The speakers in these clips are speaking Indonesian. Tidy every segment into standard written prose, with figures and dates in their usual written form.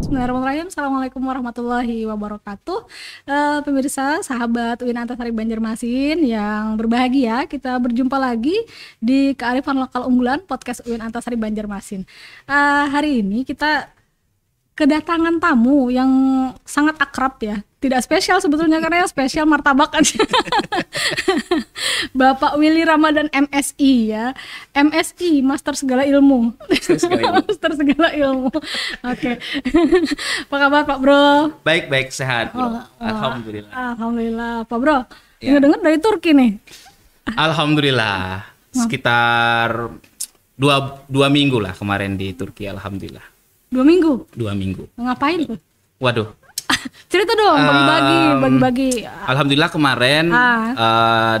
Bismillahirrahmanirrahim. Assalamualaikum warahmatullahi wabarakatuh. Pemirsa, sahabat UIN Antasari Banjarmasin yang berbahagia, kita berjumpa lagi di Kearifan Lokal Unggulan Podcast UIN Antasari Banjarmasin. Hari ini kita kedatangan tamu yang sangat akrab ya. Tidak spesial sebetulnya karena yang spesial martabak aja. Bapak Willy Ramadan MSI ya. MSI, Master Segala Ilmu. Master Segala Ilmu. Oke. Apa kabar Pak Bro? Baik, sehat Bro. Alhamdulillah. Alhamdulillah. Pak Bro, Ya. dengar dari Turki nih. Alhamdulillah. Sekitar dua minggu lah kemarin di Turki. Alhamdulillah. 2 minggu. 2 minggu. Ngapain tuh? Waduh. Cerita dong, bagi-bagi. Alhamdulillah kemarin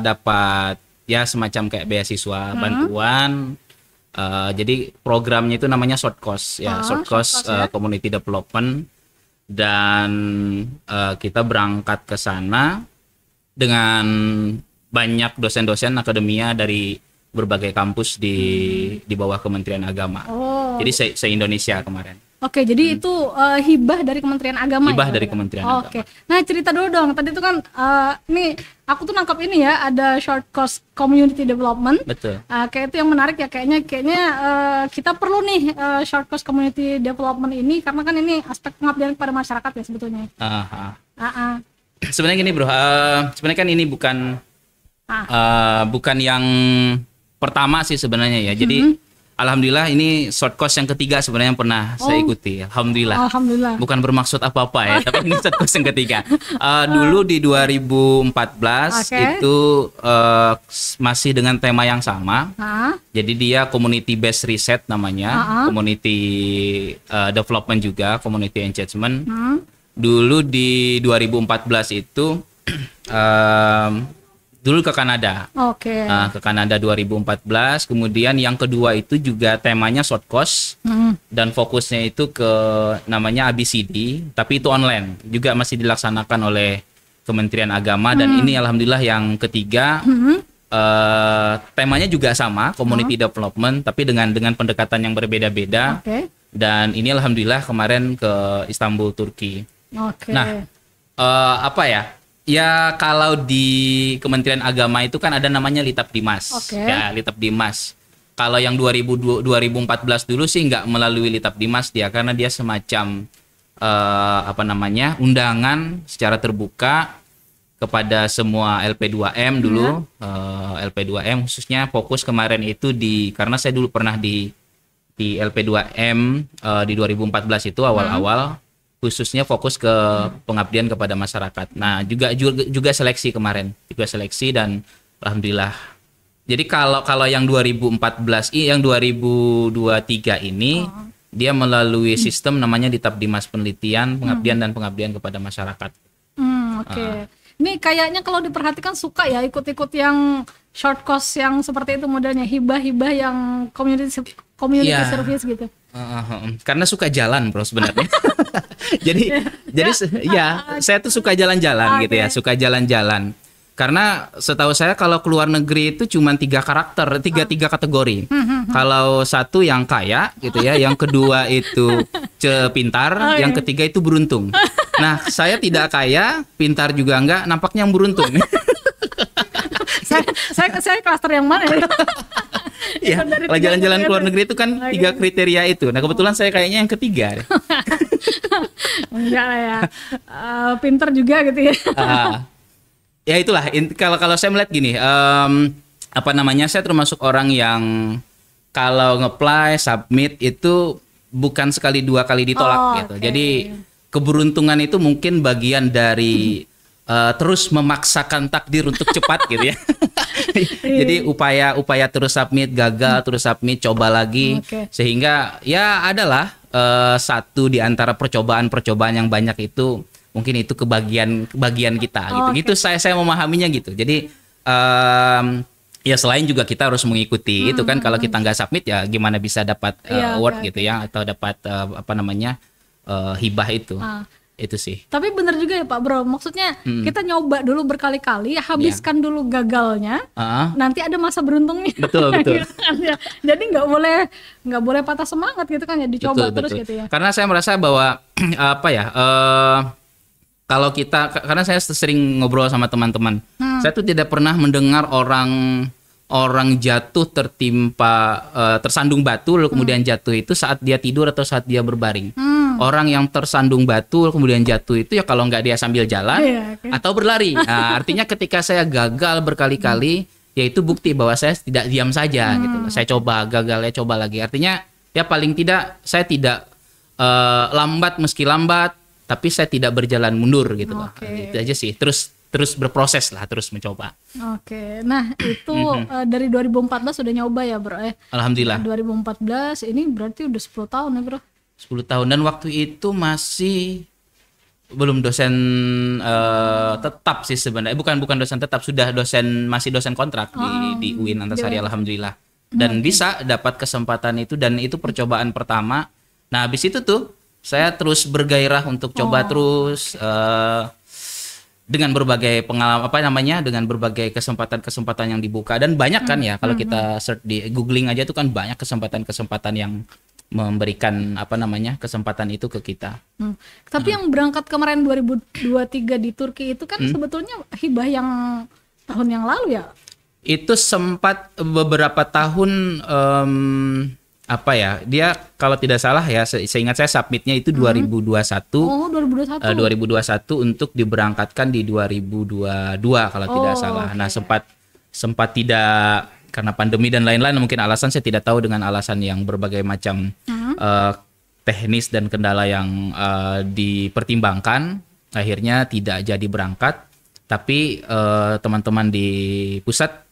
dapat ya semacam kayak beasiswa bantuan. Jadi programnya itu namanya short course ya, short course community development, dan kita berangkat ke sana dengan banyak dosen-dosen akademia dari berbagai kampus di bawah Kementerian Agama. Jadi se-Indonesia kemarin. Oke, jadi itu hibah dari Kementerian Agama. Hibah ya, dari Kementerian Agama. Oke. Nah, cerita dulu dong. Tadi itu kan nih aku tuh nangkap ini ya, ada short course community development. Betul. Kayak itu yang menarik ya, kayaknya kita perlu nih short course community development ini karena kan ini aspek pengabdian kepada masyarakat ya sebetulnya. Sebenarnya gini Bro, sebenarnya kan ini bukan yang pertama sih sebenarnya ya. Jadi alhamdulillah ini short course yang ketiga sebenarnya yang pernah saya ikuti. Alhamdulillah. Bukan bermaksud apa-apa ya, tapi ini short course yang ketiga. Dulu di 2014 itu masih dengan tema yang sama. Jadi dia community based research namanya, community development juga, community engagement. Dulu di 2014 itu dulu ke Kanada. Ke Kanada 2014. Kemudian yang kedua itu juga temanya short course dan fokusnya itu ke namanya ABCD, tapi itu online juga masih dilaksanakan oleh Kementerian Agama. Dan ini alhamdulillah yang ketiga temanya juga sama, community development, tapi dengan pendekatan yang berbeda-beda. Dan ini alhamdulillah kemarin ke Istanbul, Turki. Nah, apa ya? Ya kalau di Kementerian Agama itu kan ada namanya Litapdimas. Ya, Litapdimas. Kalau yang 2014 dulu sih nggak melalui Litapdimas dia, karena dia semacam undangan secara terbuka kepada semua LP2M dulu. LP2M khususnya fokus kemarin itu karena saya dulu pernah di LP2M di 2014 itu awal-awal. Khususnya fokus ke pengabdian kepada masyarakat. Nah, juga seleksi kemarin, dan alhamdulillah. Jadi kalau yang 2014 yang 2023 ini dia melalui sistem namanya Litapdimas Penelitian, Pengabdian kepada masyarakat. Ini kayaknya kalau diperhatikan suka ya ikut-ikut yang short course yang seperti itu modelnya, hibah-hibah yang community service gitu. Karena suka jalan Bro sebenarnya. jadi saya tuh suka jalan-jalan gitu ya, suka jalan-jalan. Karena setahu saya kalau keluar negeri itu cuma 3 kategori. Kalau satu yang kaya gitu ya, yang kedua itu pintar, yang ketiga itu beruntung. Nah, saya tidak kaya, pintar juga enggak, nampaknya yang beruntung. saya klaster yang mana ya? Ya, kalau jalan-jalan keluar negeri itu kan 3 kriteria itu. Nah, kebetulan saya kayaknya yang ketiga. Enggak lah ya. Pinter juga gitu ya. Ya itulah. Kalau saya melihat gini, saya termasuk orang yang kalau nge-apply, submit itu bukan sekali 2 kali ditolak gitu. Jadi keberuntungan itu mungkin bagian dari terus memaksakan takdir untuk cepat gitu ya. Jadi upaya terus submit, gagal terus submit, coba lagi, sehingga ya adalah satu di antara percobaan yang banyak itu mungkin itu kebagian kita gitu. Saya memahaminya gitu. Jadi ya selain juga kita harus mengikuti itu kan, kalau kita nggak submit ya gimana bisa dapat award gitu ya, atau dapat hibah itu. Itu sih. Tapi bener juga ya Pak Bro, maksudnya kita nyoba dulu berkali-kali, habiskan dulu gagalnya, nanti ada masa beruntungnya. Betul. Jadi nggak boleh patah semangat gitu kan ya, dicoba terus gitu ya. Karena saya merasa bahwa apa ya? Kalau kita, karena saya sering ngobrol sama teman-teman, saya tuh tidak pernah mendengar orang jatuh tertimpa tersandung batu lalu kemudian jatuh itu saat dia tidur atau saat dia berbaring. Orang yang tersandung batu lalu kemudian jatuh itu ya kalau nggak dia sambil jalan atau berlari. Nah, artinya ketika saya gagal berkali-kali, ya itu bukti bahwa saya tidak diam saja gitu loh. Saya coba, gagal, ya coba lagi. Artinya ya paling tidak saya tidak lambat meski lambat, tapi saya tidak berjalan mundur gitu loh. Itu aja sih. Terus berproses lah, terus mencoba. Oke, nah itu dari 2014 sudah nyoba ya bro? Alhamdulillah. 2014 ini berarti udah 10 tahun ya bro? 10 tahun, dan waktu itu masih belum dosen tetap sih sebenarnya. Bukan dosen tetap, sudah masih dosen kontrak di UIN Antasari, alhamdulillah. Dan bisa dapat kesempatan itu, dan itu percobaan pertama. Nah habis itu tuh saya terus bergairah untuk coba terus dengan berbagai pengalaman dengan berbagai kesempatan yang dibuka, dan banyak kan ya kalau kita search di googling aja tuh kan banyak kesempatan yang memberikan kesempatan itu ke kita. Tapi yang berangkat kemarin 2023 di Turki itu kan sebetulnya hibah yang tahun yang lalu ya? Itu sempat beberapa tahun dia kalau tidak salah ya, seingat saya submitnya itu 2021. Oh, 2021. 2021 untuk diberangkatkan di 2022 kalau tidak salah. Nah, sempat tidak, karena pandemi dan lain-lain, mungkin alasan saya tidak tahu, dengan alasan yang berbagai macam teknis dan kendala yang dipertimbangkan, akhirnya tidak jadi berangkat. Tapi teman-teman di pusat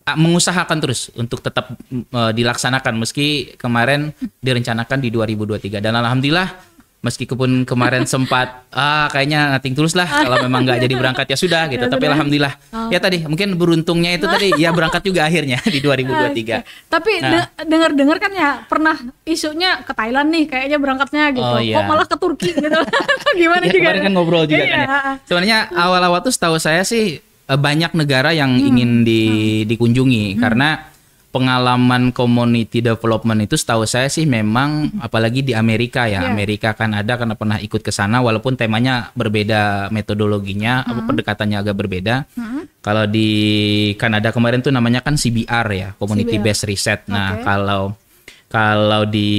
mengusahakan terus untuk tetap dilaksanakan meski kemarin direncanakan di 2023, dan alhamdulillah meskipun kemarin sempat kayaknya nothing tulus lah kalau memang nggak jadi berangkat ya sudah gitu, tapi alhamdulillah ya tadi mungkin beruntungnya itu tadi ya berangkat juga akhirnya di 2023. Tapi dengar-dengar kan ya pernah isunya ke Thailand nih kayaknya berangkatnya gitu, kok malah ke Turki gitu. Gimana ya, juga kemarin kan ngobrol juga kan ya. Sebenarnya awal-awal tuh setahu saya sih banyak negara yang ingin dikunjungi, karena pengalaman community development itu setahu saya sih memang apalagi di Amerika ya, Amerika, Kanada, karena pernah ikut ke sana walaupun temanya berbeda, metodologinya pendekatannya agak berbeda. Kalau di Kanada kemarin tuh namanya kan CBR ya, Community Based Research. Nah, kalau di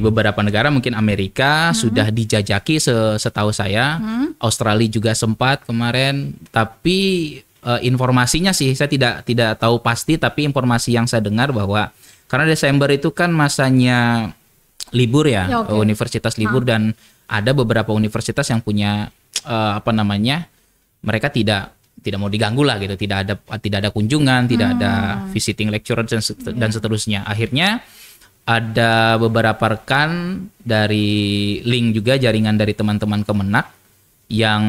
beberapa negara mungkin Amerika sudah dijajaki setahu saya, Australia juga sempat kemarin, tapi informasinya sih saya tidak tahu pasti, tapi informasi yang saya dengar bahwa karena Desember itu kan masanya libur ya, universitas libur, dan ada beberapa universitas yang punya mereka tidak mau diganggu lah gitu, tidak ada kunjungan, tidak ada visiting lecturer dan seterusnya. Akhirnya ada beberapa rekan dari link juga, jaringan dari teman-teman Kemenak yang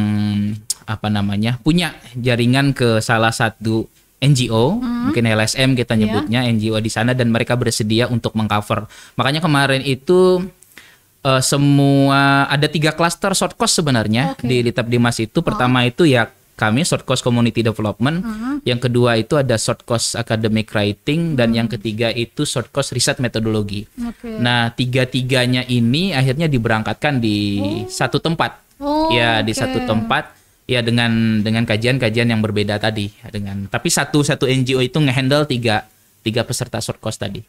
punya jaringan ke salah satu NGO, mungkin LSM kita nyebutnya, NGO di sana, dan mereka bersedia untuk mengcover. Makanya kemarin itu semua ada 3 klaster short course sebenarnya di Litap Dimas itu. Pertama itu ya kami short course community development, yang kedua itu ada short course academic writing, dan yang ketiga itu short course riset metodologi. Nah, tiga-tiganya ini akhirnya diberangkatkan di satu tempat. Di satu tempat ya, dengan kajian-kajian yang berbeda tadi, tapi satu NGO itu ngehandle tiga peserta short course tadi.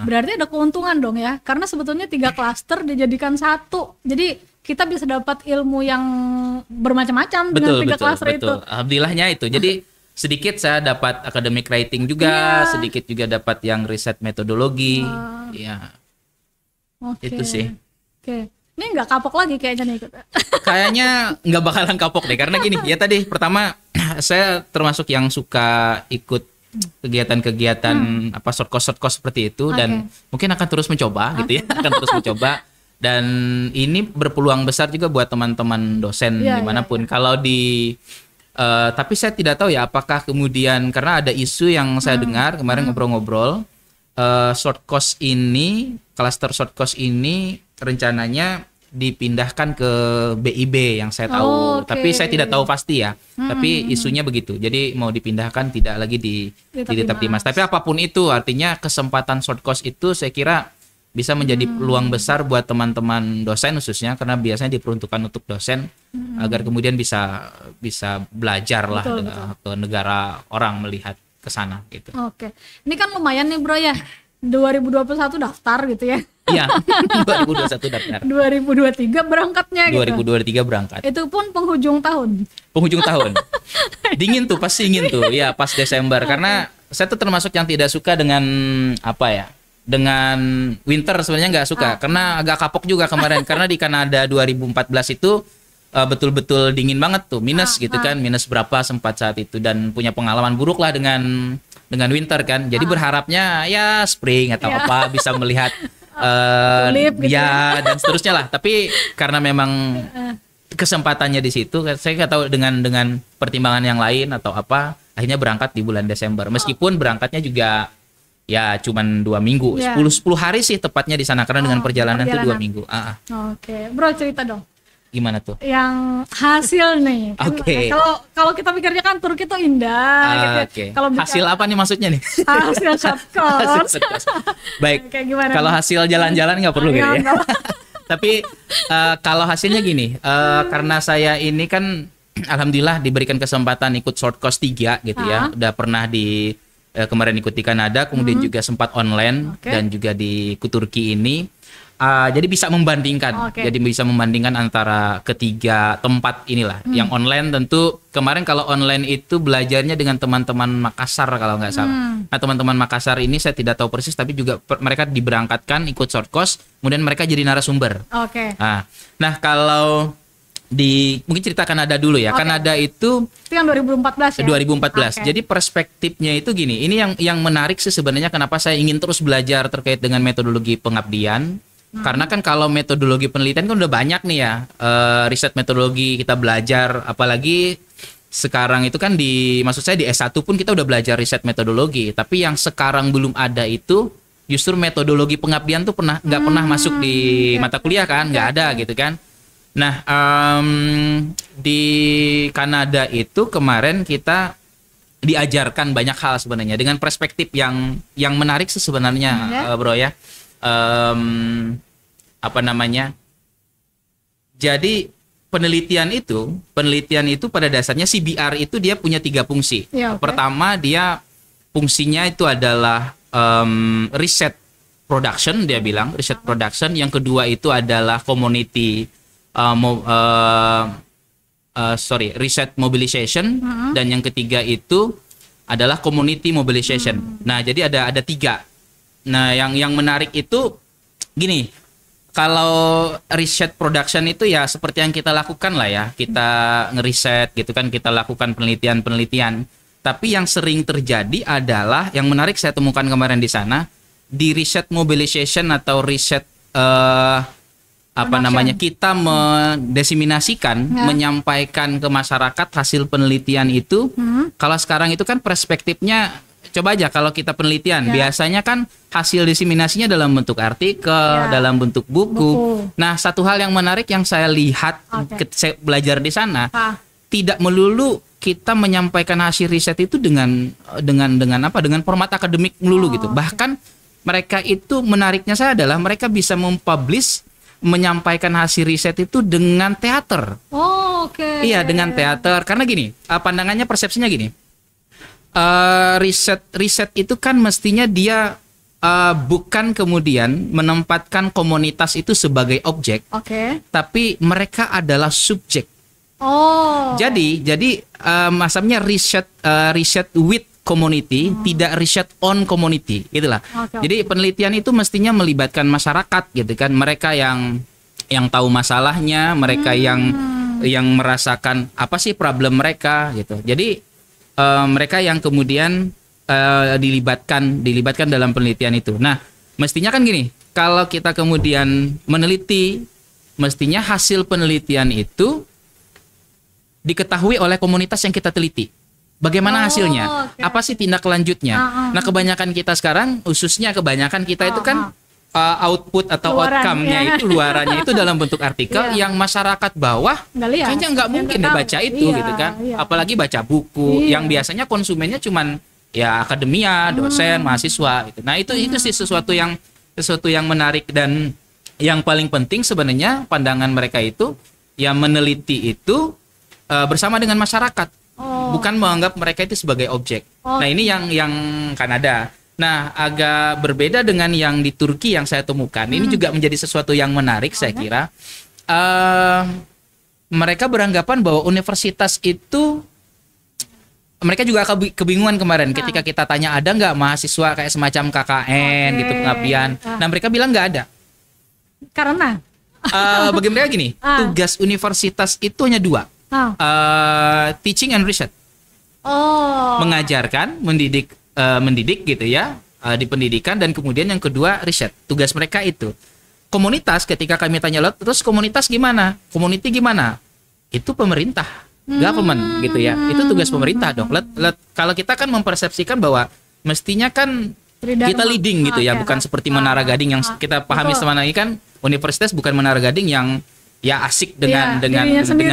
Berarti ada keuntungan dong ya, karena sebetulnya 3 klaster dijadikan satu, jadi kita bisa dapat ilmu yang bermacam-macam dengan 3 klaster itu. Alhamdulillahnya itu. Jadi sedikit saya dapat academic writing juga, sedikit juga dapat yang riset metodologi. Itu sih. Ini nggak kapok lagi kayaknya nih. Kayaknya nggak bakalan kapok deh, karena gini ya, tadi pertama saya termasuk yang suka ikut kegiatan-kegiatan short course seperti itu, dan mungkin akan terus mencoba gitu ya, akan terus mencoba, dan ini berpeluang besar juga buat teman-teman dosen dimanapun. Kalau tapi saya tidak tahu ya apakah kemudian, karena ada isu yang saya dengar kemarin ngobrol-ngobrol, short course ini, klaster short course ini rencananya dipindahkan ke BIB yang saya tahu, tapi saya tidak tahu pasti ya. Tapi isunya begitu. Jadi mau dipindahkan, tidak lagi di Litap Dimas. Tapi apapun itu, artinya kesempatan short course itu saya kira bisa menjadi peluang besar buat teman-teman dosen khususnya, karena biasanya diperuntukkan untuk dosen agar kemudian bisa belajar lah ke negara orang, melihat ke sana gitu. Oke. Ini kan lumayan nih bro ya. 2021 daftar gitu ya. Iya, 2021 daftar. 2023 berangkatnya gitu. 2023 berangkat. Itu pun penghujung tahun. Penghujung tahun. Dingin tuh, pasti dingin tuh. Ya, pas Desember. Karena saya tuh termasuk yang tidak suka dengan apa ya? Dengan winter sebenarnya nggak suka. Karena agak kapok juga kemarin. Karena di Kanada 2014 itu betul-betul dingin banget tuh. Minus gitu kan. Minus berapa sempat saat itu. Dan punya pengalaman buruk lah dengan winter kan. Jadi berharapnya ya spring atau apa bisa melihat tulip gitu ya dan seterusnya lah. Tapi karena memang kesempatannya di situ, saya nggak tahu dengan pertimbangan yang lain atau apa, akhirnya berangkat di bulan Desember. Meskipun berangkatnya juga ya cuman 2 minggu, 10 hari sih tepatnya di sana karena dengan perjalanan itu 2 minggu. Oke, bro cerita dong. Gimana tuh? Yang hasil nih. Oke. Kalau kita pikirnya kan Turki tuh indah gitu. Oke. Kalau hasil apa nih maksudnya nih? Hasil short course. Baik. Kayak gimana kalau hasil jalan-jalan nggak perlu gitu ya. Tapi kalau hasilnya gini, karena saya ini kan alhamdulillah diberikan kesempatan ikut short course 3 gitu ya. Udah pernah kemarin ikut di Kanada, kemudian juga sempat online dan juga di Turki ini. Jadi bisa membandingkan, jadi bisa membandingkan antara ketiga tempat inilah. Yang online tentu kemarin kalau online itu belajarnya dengan teman-teman Makassar kalau nggak salah. Nah teman-teman Makassar ini saya tidak tahu persis, tapi juga mereka diberangkatkan ikut short course, kemudian mereka jadi narasumber. Nah kalau mungkin cerita Kanada dulu ya. Kanada itu yang 2014 ya. 2014. Jadi perspektifnya itu gini. Ini yang menarik sih sebenarnya kenapa saya ingin terus belajar terkait dengan metodologi pengabdian. Karena kan kalau metodologi penelitian kan udah banyak nih ya, riset metodologi kita belajar, apalagi sekarang itu kan maksud saya di S1 pun kita udah belajar riset metodologi, tapi yang sekarang belum ada itu justru metodologi pengabdian tuh nggak pernah masuk di mata kuliah kan, nggak ada gitu kan. Nah di Kanada itu kemarin kita diajarkan banyak hal sebenarnya dengan perspektif yang menarik sih sebenarnya, bro ya. Apa namanya? Jadi penelitian itu pada dasarnya CBR itu dia punya 3 fungsi. Pertama dia fungsinya itu adalah research production, dia bilang research production. Yang kedua itu adalah community research mobilization, dan yang ketiga itu adalah community mobilization. Nah jadi ada 3. Nah, yang menarik itu gini, kalau research production itu ya seperti yang kita lakukan lah ya, kita ngeriset gitu kan, kita lakukan penelitian. Tapi yang sering terjadi adalah yang menarik saya temukan kemarin di sana, di research mobilization atau research kita mendesiminasikan, menyampaikan ke masyarakat hasil penelitian itu. Kalau sekarang itu kan perspektifnya, coba aja kalau kita penelitian, biasanya kan hasil diseminasinya dalam bentuk artikel, dalam bentuk buku. Nah, satu hal yang menarik yang saya lihat saya belajar di sana, tidak melulu kita menyampaikan hasil riset itu dengan format akademik melulu gitu. Bahkan mereka itu menariknya saya adalah mereka bisa mempublish, menyampaikan hasil riset itu dengan teater. Iya, dengan teater. Karena gini, pandangannya, persepsinya gini. Riset itu kan mestinya dia bukan kemudian menempatkan komunitas itu sebagai objek, tapi mereka adalah subjek. Jadi maksudnya riset with community, tidak riset on community, gitulah. Jadi penelitian itu mestinya melibatkan masyarakat, gitu kan? Mereka yang tahu masalahnya, mereka yang merasakan apa sih problem mereka, gitu. Jadi mereka yang kemudian dilibatkan dalam penelitian itu. Nah, mestinya kan gini, kalau kita kemudian meneliti, mestinya hasil penelitian itu diketahui oleh komunitas yang kita teliti. Bagaimana hasilnya? Apa sih tindak lanjutnya? Nah, kebanyakan kita sekarang, khususnya kebanyakan kita itu kan output atau outcome-nya itu, luarannya itu dalam bentuk artikel yang masyarakat bawah kayaknya nggak mungkin baca itu, gitu kan. Apalagi baca buku yang biasanya konsumennya cuman ya akademia, dosen, mahasiswa gitu. Nah, itu sih sesuatu yang sesuatu yang menarik. Dan yang paling penting sebenarnya pandangan mereka itu yang meneliti itu bersama dengan masyarakat, bukan menganggap mereka itu sebagai objek. Nah ini yang Kanada. Nah agak berbeda dengan yang di Turki yang saya temukan. Ini juga menjadi sesuatu yang menarik saya kira. Mereka beranggapan bahwa universitas itu, mereka juga kebingungan kemarin ketika kita tanya ada nggak mahasiswa kayak semacam KKN gitu, pengabdian. Nah mereka bilang nggak ada. Karena bagi mereka gini, tugas universitas itu hanya dua, teaching and research, mengajarkan, mendidik gitu ya, di pendidikan, dan kemudian yang kedua riset. Tugas mereka itu. Komunitas, ketika kami tanya terus komunitas gimana? Community gimana? Itu pemerintah, government gitu ya. Itu tugas pemerintah dong. Kalau kita kan mempersepsikan bahwa mestinya kan kita leading gitu ya, bukan seperti Menara Gading yang kita pahami selama ini kan universitas bukan Menara Gading yang ya asik dengan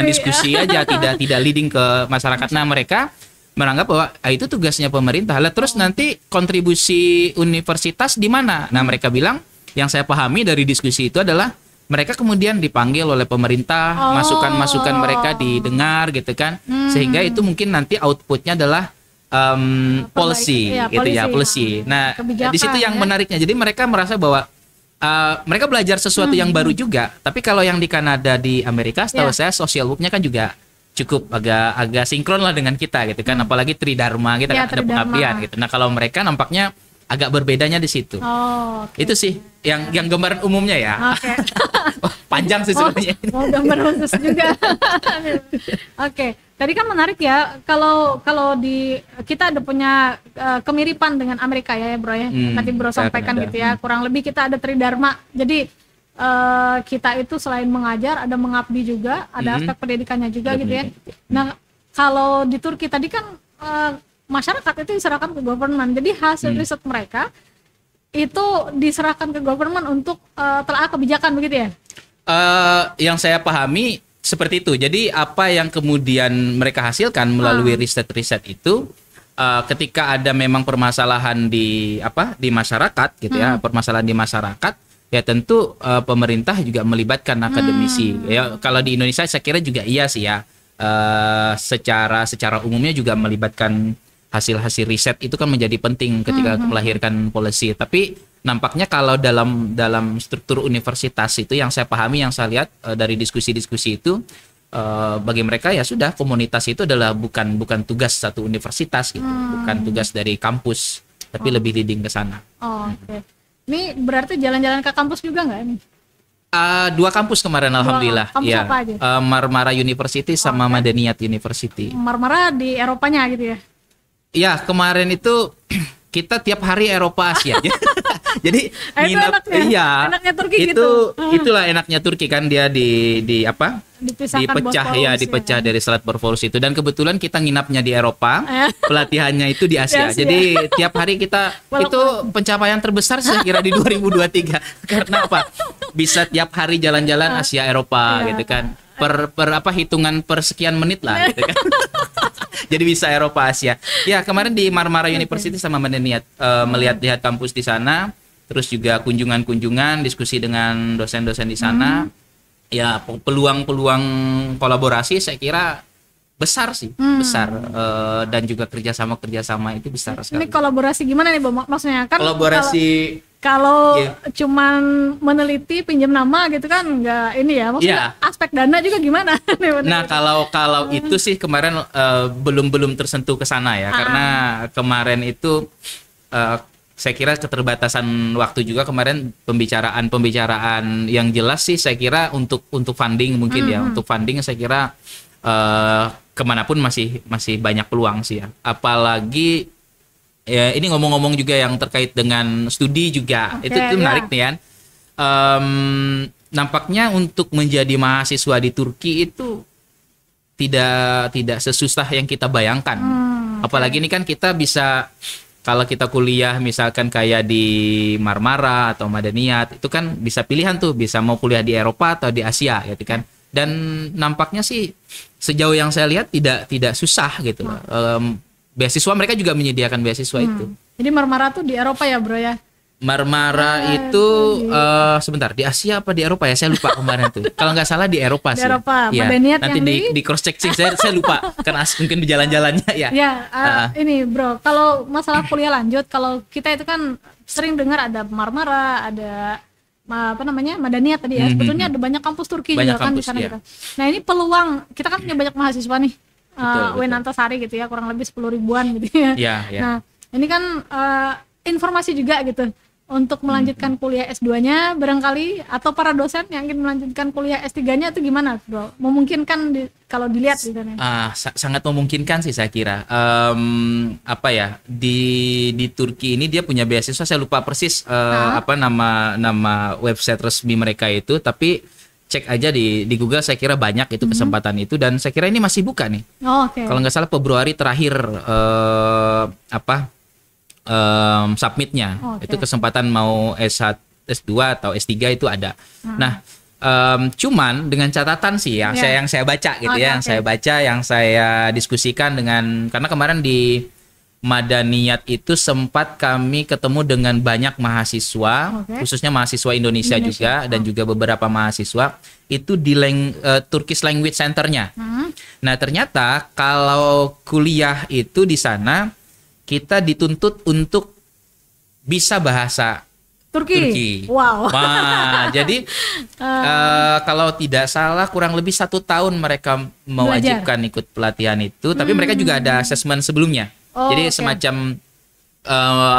diskusi aja, tidak leading ke masyarakat. Nah, mereka menganggap bahwa itu tugasnya pemerintah. Terus nanti kontribusi universitas di mana? Nah, mereka bilang yang saya pahami dari diskusi itu adalah mereka kemudian dipanggil oleh pemerintah, masukan-masukan mereka didengar gitu kan, sehingga itu mungkin nanti outputnya adalah policy gitu ya, policy. Nah, di situ yang menariknya. Jadi mereka merasa bahwa mereka belajar sesuatu yang baru juga. Tapi kalau yang di Kanada, di Amerika, setahu saya social work-nya kan juga cukup agak sinkron lah dengan kita gitu kan, apalagi Tridharma kita kan ada pengabdian gitu. Nah, kalau mereka nampaknya agak berbedanya di situ. Itu sih yang gambaran umumnya ya. Panjang sih sebenarnya. Mau gambar khusus juga. Tadi kan menarik ya, kalau di kita ada punya kemiripan dengan Amerika ya Bro ya. Tadi Bro sampaikan gitu ya, kurang lebih kita ada Tridharma. Jadi kita itu selain mengajar ada mengabdi juga, ada aspek pendidikannya juga gitu ya. Nah, kalau di Turki tadi kan masyarakat itu diserahkan ke government. Jadi hasil riset mereka itu diserahkan ke government untuk telah kebijakan begitu ya? Yang saya pahami seperti itu. Jadi apa yang kemudian mereka hasilkan melalui riset-riset itu, ketika ada memang permasalahan di masyarakat gitu ya, permasalahan di masyarakat, ya tentu pemerintah juga melibatkan akademisi. Ya kalau di Indonesia saya kira juga iya sih ya. Secara umumnya juga melibatkan hasil-hasil riset itu kan menjadi penting ketika melahirkan policy. Tapi nampaknya kalau dalam struktur universitas itu yang saya pahami, yang saya lihat dari diskusi-diskusi itu, bagi mereka ya sudah, komunitas itu adalah bukan tugas satu universitas gitu, bukan tugas dari kampus, tapi lebih leading ke sana. Oke. Ini berarti jalan-jalan ke kampus juga nggak ini? 2 kampus kemarin alhamdulillah. Kampus apa aja? Marmara University sama Madaniyat University. Marmara di Eropanya gitu ya? Ya, kemarin itu kita tiap hari Eropa Asia. Jadi nginap, enaknya Turki gitu. Itulah enaknya Turki kan, dia dipecah dari Selat Bosphorus itu, dan kebetulan kita nginapnya di Eropa, pelatihannya itu di Asia. Jadi tiap hari kita itu pencapaian terbesar saya kira di 2023. Karena apa? Bisa tiap hari jalan-jalan Asia Eropa gitu kan. Hitungan per sekian menit lah gitu kan. Jadi bisa Eropa Asia. Ya, kemarin di Marmara University sama Madaniyat melihat kampus di sana, terus juga kunjungan-kunjungan, diskusi dengan dosen-dosen di sana. Ya, peluang-peluang kolaborasi saya kira besar sih, besar, dan juga kerjasama itu besar sekali. Ini kolaborasi gimana nih, maksudnya kan? Kolaborasi kalau cuman meneliti pinjam nama gitu kan nggak ini ya, maksudnya aspek dana juga gimana? Nah, kalau itu sih kemarin belum tersentuh ke sana ya, karena kemarin itu saya kira keterbatasan waktu juga. Kemarin pembicaraan yang jelas sih saya kira untuk funding mungkin ya, untuk funding saya kira kemanapun masih banyak peluang sih ya, apalagi ya ini ngomong-ngomong juga yang terkait dengan studi juga. Itu menarik nih kan. Nampaknya untuk menjadi mahasiswa di Turki itu tidak sesusah yang kita bayangkan. Apalagi ini kan kita bisa, kalau kita kuliah misalkan kayak di Marmara atau Madaniyat, itu kan bisa pilihan tuh, bisa mau kuliah di Eropa atau di Asia gitu kan. Dan nampaknya sih sejauh yang saya lihat tidak susah gitu loh. Beasiswa mereka juga menyediakan beasiswa itu. Jadi Marmara tuh di Eropa ya Bro ya? Marmara itu sebentar di Asia apa di Eropa ya? Saya lupa kemarin tuh. Kalau nggak salah di Eropa Di sih. Eropa. Ya, Madaniyat nanti yang di cross check sih. Saya lupa. Kan mungkin di jalan-jalannya ya. Ya, ini bro, kalau masalah kuliah lanjut, kalau kita itu kan sering dengar ada Marmara, ada apa namanya Madaniyat tadi ya. Sebetulnya ada banyak kampus Turki Banyak juga kan di kampus, sana iya. gitu. Nah ini peluang kita kan punya banyak mahasiswa nih, Betul. UIN Antasari gitu ya, kurang lebih 10 ribuan gitu ya. Iya, iya. Nah ini kan informasi juga gitu untuk melanjutkan kuliah S2-nya barangkali, atau para dosen yang ingin melanjutkan kuliah S3-nya itu gimana bro? Memungkinkan kalau dilihat di sana? Sangat memungkinkan sih saya kira. Apa ya, di Turki ini dia punya beasiswa, saya lupa persis apa nama website resmi mereka itu, tapi cek aja di Google, saya kira banyak itu kesempatan itu, dan saya kira ini masih buka nih. Oh, oke. Kalau nggak salah Februari terakhir submitnya. Oke. Itu kesempatan mau S1, S2 atau S3 itu ada. Nah, cuman dengan catatan sih yang saya baca gitu ya, yang saya baca, yang saya diskusikan dengan, karena kemarin di Madaniyat itu sempat kami ketemu dengan banyak mahasiswa, khususnya mahasiswa Indonesia juga, dan juga beberapa mahasiswa itu di Turkish Language Center-nya. Nah, ternyata kalau kuliah itu di sana kita dituntut untuk bisa bahasa Turki. Wow. Nah, jadi kalau tidak salah kurang lebih 1 tahun mereka mewajibkan ikut pelatihan itu, tapi mereka juga ada asesmen sebelumnya. Jadi semacam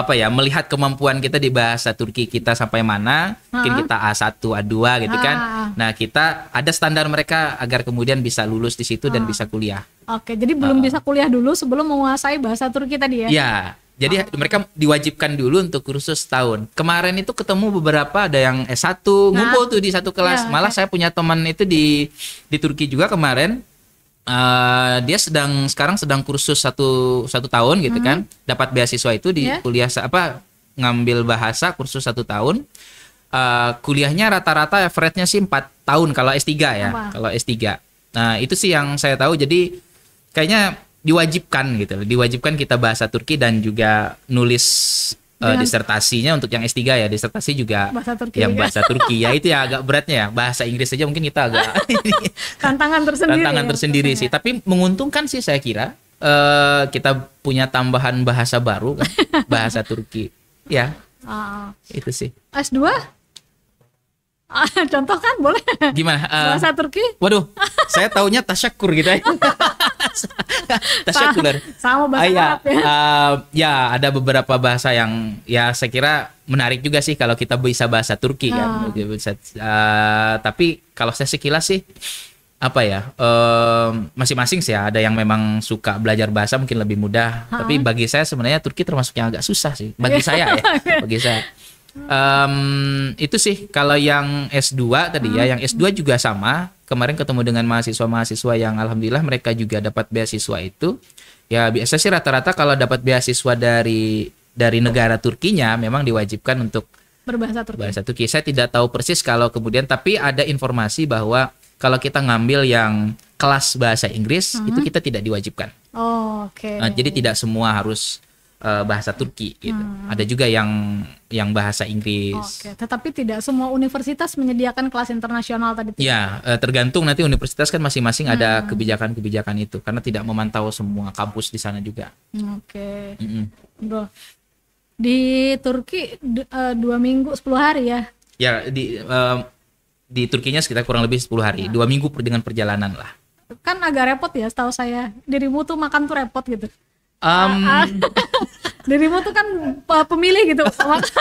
apa ya, melihat kemampuan kita di bahasa Turki kita sampai mana, mungkin kita A1, A2 gitu kan. Nah, kita ada standar mereka agar kemudian bisa lulus di situ dan bisa kuliah. Oke, jadi belum bisa kuliah dulu sebelum menguasai bahasa Turki tadi ya? Ya, jadi mereka diwajibkan dulu untuk kursus setahun. Kemarin itu ketemu beberapa, ada yang S1, ngumpul tuh di satu kelas. Malah saya punya teman itu di Turki juga kemarin. Dia sekarang sedang kursus satu tahun gitu kan, dapat beasiswa itu di kuliah ngambil bahasa kursus 1 tahun. Kuliahnya rata-rata average-nya sih 4 tahun kalau S3 ya. Kalau S3. Nah, itu sih yang saya tahu. Jadi kayaknya diwajibkan kita bahasa Turki dan juga nulis disertasinya untuk yang S3 ya. Disertasi juga bahasa Turki yang juga. bahasa Turki ya, itu ya agak beratnya ya. Bahasa Inggris aja mungkin kita agak tantangan tersendiri sih. Tapi menguntungkan sih saya kira, kita punya tambahan bahasa baru kan, bahasa Turki ya. Itu sih. S2? Contoh kan boleh? Gimana? Bahasa Turki? Waduh, saya taunya tasyakur gitu ya. Tasyakur. Sama bahasa Arab ya. Ya, ada beberapa bahasa yang ya saya kira menarik juga sih kalau kita bisa bahasa Turki kan. Tapi kalau saya sekilas sih apa ya, masing-masing sih ya. Ada yang memang suka belajar bahasa mungkin lebih mudah. Tapi bagi saya sebenarnya Turki termasuk yang agak susah sih. Bagi saya ya. Bagi saya. Itu sih kalau yang S2 tadi ya. Yang S2 juga sama. Kemarin ketemu dengan mahasiswa-mahasiswa yang alhamdulillah mereka juga dapat beasiswa itu. Ya biasa sih rata-rata kalau dapat beasiswa dari negara Turkinya memang diwajibkan untuk berbahasa Turki. Bahasa Turki. Saya tidak tahu persis kalau kemudian, tapi ada informasi bahwa kalau kita ngambil yang kelas bahasa Inggris itu kita tidak diwajibkan. Oke. Jadi tidak semua harus bahasa Turki gitu. Ada juga yang bahasa Inggris. Oke, tetapi tidak semua universitas menyediakan kelas internasional tadi. Ya, tergantung nanti universitas kan masing-masing ada kebijakan-kebijakan itu, karena tidak memantau semua kampus di sana juga. Oke. Bro, di Turki 2 minggu 10 hari ya? Ya, di Turkinya sekitar kurang lebih 10 hari, 2 minggu dengan perjalanan lah. Kan agak repot ya, setahu saya. Dirimu tuh makan tuh repot gitu. Dirimu tuh kan pemilih gitu.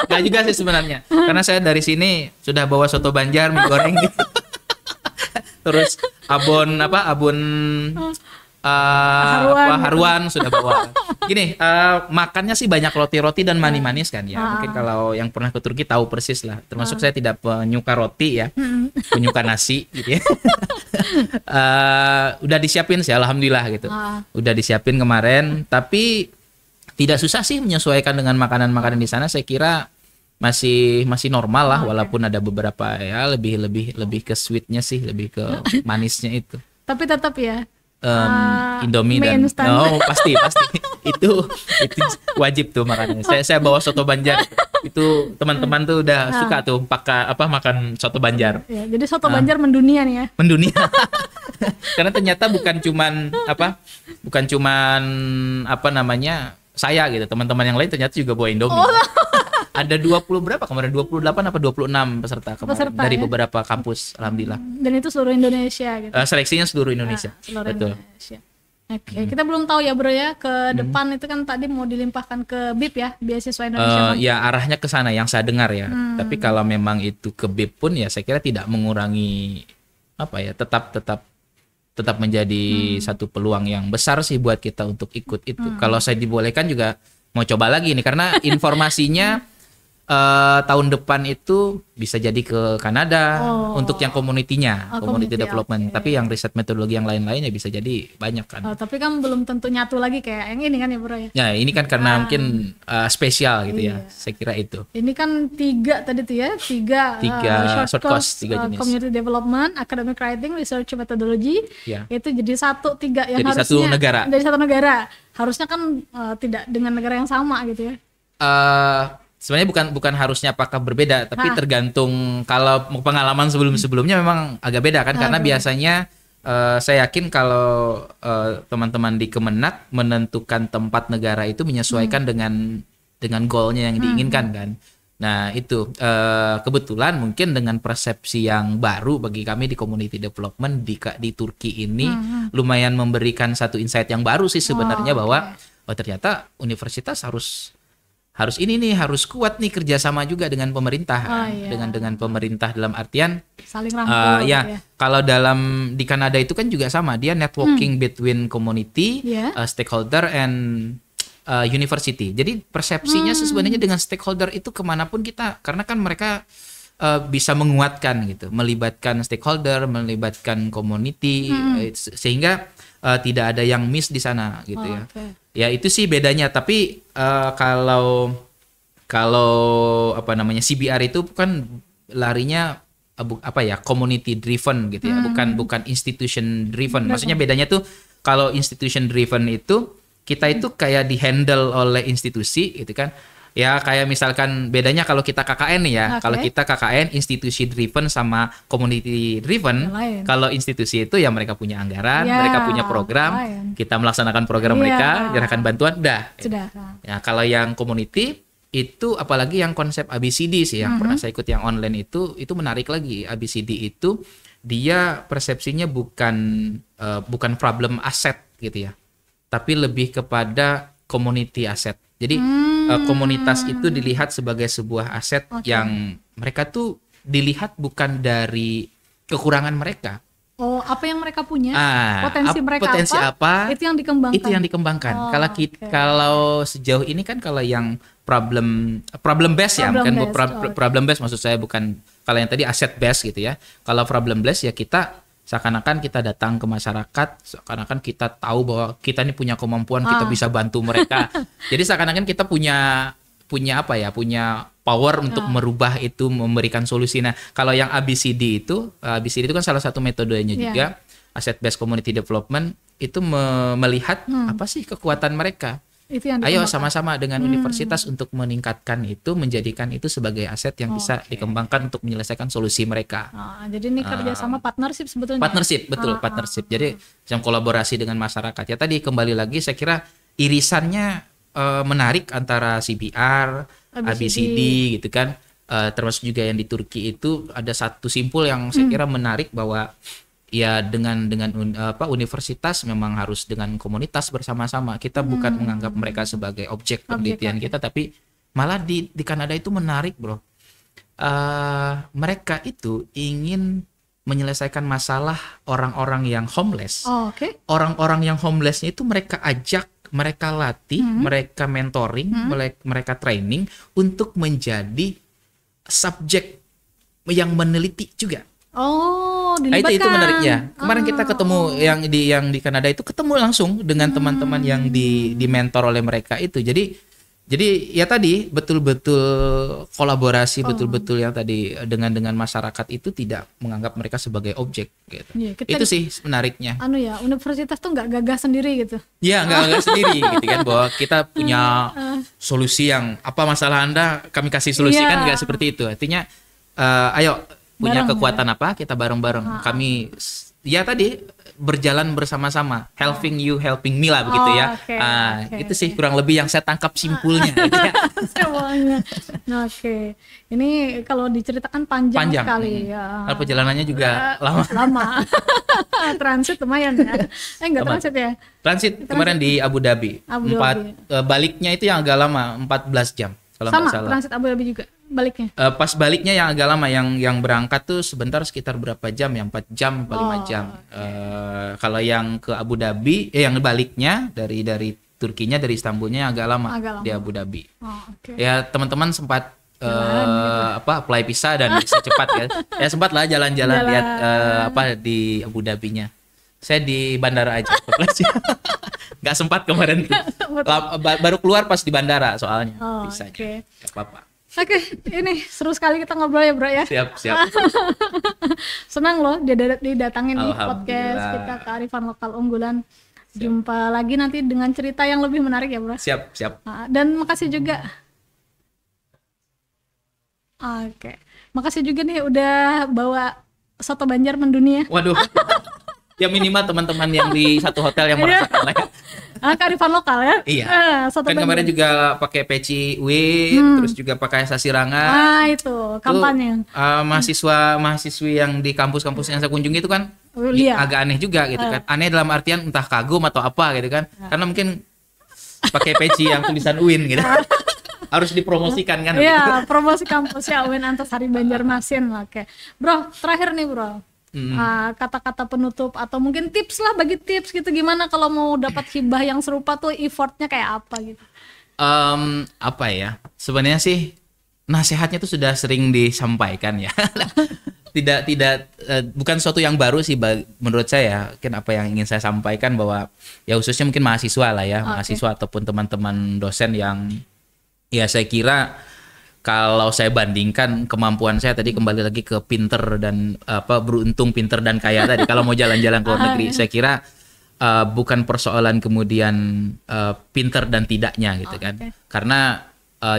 Gak juga sih sebenarnya, karena saya dari sini sudah bawa soto Banjar, mie goreng gitu. Terus abon haruan sudah bawa. Gini, makannya sih banyak roti-roti dan manis-manis kan ya. Mungkin kalau yang pernah ke Turki tahu persis lah. Termasuk saya tidak penyuka roti ya, penyuka nasi gitu ya. Udah disiapin sih alhamdulillah gitu. Udah disiapin kemarin, tapi tidak susah sih menyesuaikan dengan makanan-makanan di sana. Saya kira masih normal lah, walaupun ada beberapa ya lebih ke sweetnya sih, lebih ke manisnya itu. Tapi tetap ya Indomie dan pasti itu wajib tuh makannya. Saya bawa soto Banjar. Itu teman-teman tuh udah suka tuh makan soto Banjar. Ya, jadi soto Banjar mendunia nih ya. Mendunia. Karena ternyata bukan cuman apa namanya saya gitu, teman-teman yang lain ternyata juga bawa Indomie. Ada 20 berapa kemarin, 28 apa 26 peserta kemarin dari beberapa kampus, alhamdulillah. Dan itu seluruh Indonesia gitu. Seleksinya seluruh Indonesia. Seluruh Betul. Indonesia. Oke, kita belum tahu ya bro ya, ke depan itu kan tadi mau dilimpahkan ke BIP ya, beasiswa Indonesia. Ya arahnya ke sana yang saya dengar ya. Tapi kalau memang itu ke BIP pun ya saya kira tidak mengurangi tetap menjadi satu peluang yang besar sih buat kita untuk ikut itu. Kalau saya dibolehkan juga mau coba lagi nih, karena informasinya tahun depan itu bisa jadi ke Kanada untuk yang community-nya, community development. Tapi yang riset metodologi yang lain-lainnya bisa jadi banyak kan. Tapi kan belum tentu nyatu lagi kayak yang ini kan ya bro ya. Ya ini kan karena mungkin spesial gitu ya. Saya kira itu. Ini kan tiga tadi tuh ya, tiga short course, tiga jenis. Community development, academic writing, research methodology. Ya. Itu jadi tiga yang jadi harusnya dari satu negara. Harusnya kan tidak dengan negara yang sama gitu ya. Sebenarnya bukan harusnya apakah berbeda, tapi tergantung. Kalau pengalaman sebelumnya memang agak beda kan, karena biasanya saya yakin kalau teman-teman di Kemenak menentukan tempat negara itu menyesuaikan dengan goalnya yang diinginkan kan. Nah itu kebetulan mungkin dengan persepsi yang baru bagi kami di community development di Turki ini lumayan memberikan satu insight yang baru sih sebenarnya, bahwa ternyata universitas harus ini nih, harus kuat nih kerjasama juga dengan pemerintah, dengan pemerintah dalam artian saling rangkul. Kalau di Kanada itu kan juga sama, dia networking between community, stakeholder and university. Jadi persepsinya sebenarnya dengan stakeholder itu kemanapun kita, karena kan mereka bisa menguatkan gitu, melibatkan stakeholder, melibatkan community, sehingga tidak ada yang miss di sana gitu ya. Ya itu sih bedanya. Tapi kalau CBR itu kan larinya community driven gitu ya, bukan institution driven. Maksudnya bedanya tuh kalau institution driven itu kita itu kayak dihandle oleh institusi gitu kan. Ya kayak misalkan bedanya kalau kita KKN nih ya. Kalau kita KKN institusi driven sama community driven. Kalau institusi itu ya mereka punya anggaran, mereka punya program, kita melaksanakan program mereka, gerakan bantuan, sudah. Ya kalau yang community itu apalagi yang konsep ABCD sih yang pernah saya ikut yang online itu menarik lagi. ABCD itu dia persepsinya bukan problem aset gitu ya. Tapi lebih kepada community asset. Jadi komunitas itu dilihat sebagai sebuah aset yang mereka tuh dilihat bukan dari kekurangan mereka. Apa yang mereka punya, potensi apa, itu yang dikembangkan. Itu yang dikembangkan. Kalau sejauh ini kan kalau yang problem based ya, problem based maksud saya, bukan kalau yang tadi aset based gitu ya. Kalau problem based ya kita seakan-akan kita datang ke masyarakat, seakan-akan kita tahu bahwa kita ini punya kemampuan, kita bisa bantu mereka. Jadi seakan-akan kita punya power untuk merubah itu, memberikan solusi. Nah, kalau yang ABCD itu kan salah satu metodenya juga, asset based community development itu melihat apa sih kekuatan mereka. Ayo sama-sama dengan universitas untuk meningkatkan itu, menjadikan itu sebagai aset yang bisa dikembangkan untuk menyelesaikan solusi mereka. Jadi ini kerjasama partnership sebetulnya. Partnership, betul, partnership. Jadi yang kolaborasi dengan masyarakat. Ya tadi kembali lagi saya kira irisannya menarik antara CBR, ABCD gitu kan. Termasuk juga yang di Turki itu ada satu simpul yang saya kira menarik, bahwa ya dengan universitas memang harus dengan komunitas bersama-sama. Kita bukan menganggap mereka sebagai objek penelitian kita, tapi malah di Kanada itu menarik bro. Mereka itu ingin menyelesaikan masalah orang-orang yang homeless. Orang-orang yang homelessnya itu mereka ajak, mereka latih, mereka mentoring, mereka training untuk menjadi subjek yang meneliti juga. Dilibatkan. Itu menariknya. Kemarin kita ketemu yang di Kanada itu, ketemu langsung dengan teman-teman yang di mentor oleh mereka itu. Jadi ya tadi betul-betul kolaborasi, betul-betul yang tadi dengan masyarakat itu tidak menganggap mereka sebagai objek gitu. Itu sih menariknya. Universitas tuh nggak gagah sendiri gitu. Iya, nggak gagah sendiri gitu kan, bahwa kita punya solusi yang apa masalah Anda kami kasih solusi, Iya. kan nggak seperti itu. Artinya ayo punya Bareng, kekuatan apa kita bareng-bareng. Kami ya tadi berjalan bersama-sama, helping you helping me lah begitu ya. Oke, oke. Itu sih kurang lebih yang saya tangkap simpulnya gitu ya. Semuanya. Nah, oke. Ini kalau diceritakan panjang Panjang. sekali ya. Kalau perjalanannya juga lama. Lama. Transit lumayan ya. Enggak Lama. transit ya. Transit kemarin di Abu Dhabi. Abu Dhabi. Baliknya itu yang agak lama, 14 jam kalau Sama nggak salah. transit Abu Dhabi juga baliknya. Pas baliknya yang agak lama, yang berangkat tuh sebentar sekitar berapa jam ya, 4 jam atau 5 jam. Kalau yang ke Abu Dhabi, yang baliknya dari Turkinya, dari Istanbulnya yang agak lama, Agak lama. di Abu Dhabi. Oh, oke. Ya teman-teman sempat apply visa dan bisa cepat ya. Ya sempat lah jalan-jalan Jalan. lihat di Abu Dhabinya. Saya di bandara aja, nggak sempat kemarin tuh. Baru keluar pas di bandara soalnya. Oh, Bisa oke. nggak apa-apa. Oke, ini seru sekali kita ngobrol ya bro ya. Siap. Senang loh didatangin di Alhamdulillah. podcast kita kearifan lokal unggulan. Jumpa lagi nanti dengan cerita yang lebih menarik ya bro. Siap. Dan makasih juga. Oke, makasih juga nih udah bawa soto Banjar mendunia. Waduh. Ya minimal teman-teman yang di satu hotel yang merasakan lah ya. Kearifan lokal ya. Iya. Soto Kan Banjar. kemarin juga pakai peci terus juga pakai sasirangan. Itu kampanye. Mahasiswi yang di kampus-kampus yang saya kunjungi itu kan Lihat. agak aneh juga gitu kan. Aneh dalam artian entah kagum atau apa gitu kan. Karena mungkin pakai peci yang tulisan UIN gitu. Harus dipromosikan kan. Iya, promosi kampus ya UIN Antasari Banjarmasin. Oke. Bro, terakhir nih bro. Kata-kata penutup atau mungkin tips lah, bagi tips gitu gimana kalau mau dapat hibah yang serupa tuh effortnya kayak apa gitu. Apa ya? Sebenarnya sih nasihatnya tuh sudah sering disampaikan ya. tidak bukan sesuatu yang baru sih menurut saya. Mungkin apa yang ingin saya sampaikan bahwa ya khususnya mungkin mahasiswa lah ya, mahasiswa ataupun teman-teman dosen yang ya saya kira kalau saya bandingkan kemampuan saya tadi kembali lagi ke pinter dan beruntung, pinter dan kaya tadi. Kalau mau jalan-jalan ke luar negeri, saya kira bukan persoalan kemudian pinter dan tidaknya gitu kan. Karena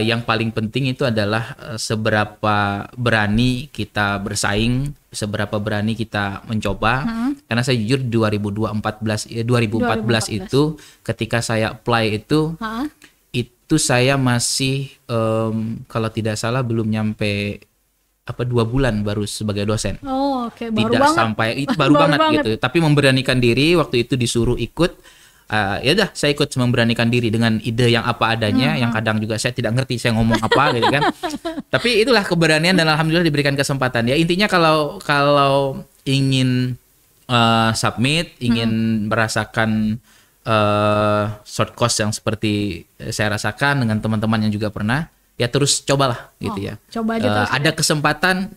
yang paling penting itu adalah seberapa berani kita bersaing, seberapa berani kita mencoba. Karena saya jujur 2014 itu ketika saya apply itu saya masih kalau tidak salah belum nyampe 2 bulan baru sebagai dosen. Oh, oke. Baru Tidak banget. sampai baru banget gitu. Tapi memberanikan diri waktu itu disuruh ikut. Ya udah saya ikut, memberanikan diri dengan ide yang apa adanya, yang kadang juga saya tidak ngerti saya ngomong apa gitu kan. Tapi itulah keberanian dan alhamdulillah diberikan kesempatan. Ya intinya kalau ingin submit, ingin merasakan short course yang seperti saya rasakan dengan teman-teman yang juga pernah, ya terus cobalah gitu ya. Coba aja terus. Ada kesempatan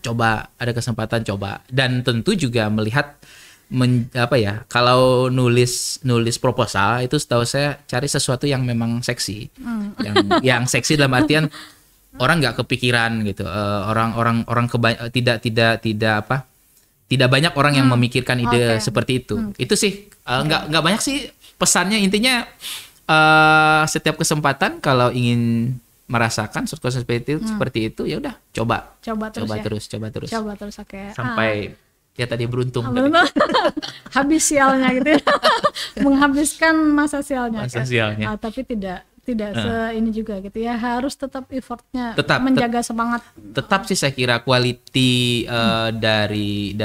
coba, dan tentu juga melihat kalau nulis proposal itu setahu saya cari sesuatu yang memang seksi, yang seksi dalam artian orang nggak kepikiran gitu, tidak banyak orang yang memikirkan ide seperti itu. Itu sih nggak banyak sih pesannya. Intinya setiap kesempatan kalau ingin merasakan sesuatu seperti itu ya udah coba terus Oke. sampai ya tadi beruntung. Habis sialnya gitu ya. Menghabiskan masa sialnya. Tapi tidak ini juga gitu ya, harus tetap effortnya, menjaga semangat. Tetap sih saya kira quality dari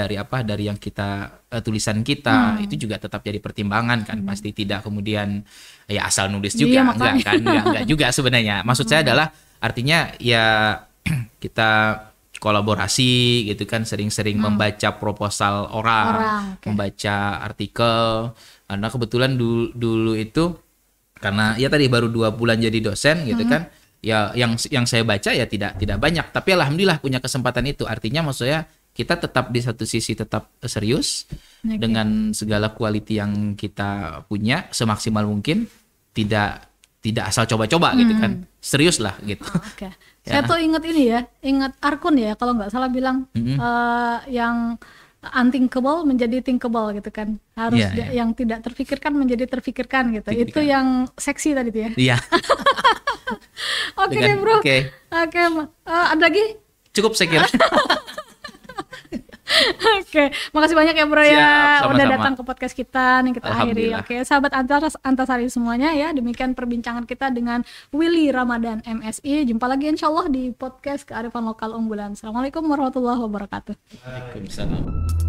yang kita tulisan kita itu juga tetap jadi pertimbangan kan. Pasti tidak kemudian ya asal nulis juga, enggak juga sebenarnya. Maksud saya adalah artinya ya kita kolaborasi gitu kan, sering-sering membaca proposal orang. Membaca artikel. Karena kebetulan dulu itu karena ya tadi baru 2 bulan jadi dosen gitu kan, ya yang saya baca ya tidak banyak, tapi alhamdulillah punya kesempatan itu. Artinya maksud saya kita tetap di satu sisi tetap serius dengan segala quality yang kita punya semaksimal mungkin, tidak asal coba-coba gitu kan, serius lah gitu. Saya tuh ingat Arkun ya kalau nggak salah bilang yang unthinkable menjadi thinkable gitu kan, harus yang tidak terfikirkan menjadi terfikirkan gitu. Itu yang seksi tadi tuh ya. Oke deh bro. Oke. Ada lagi? Cukup saya kira. Oke, makasih banyak ya bro Siap, ya sama-sama. udah datang ke podcast kita nih kita akhiri. Alhamdulillah. Oke, sahabat Antasari semuanya ya, demikian perbincangan kita dengan Willy Ramadan MSI. Jumpa lagi insyaallah di podcast Kearifan Lokal Unggulan. Assalamualaikum warahmatullahi wabarakatuh. Waalaikumsalam.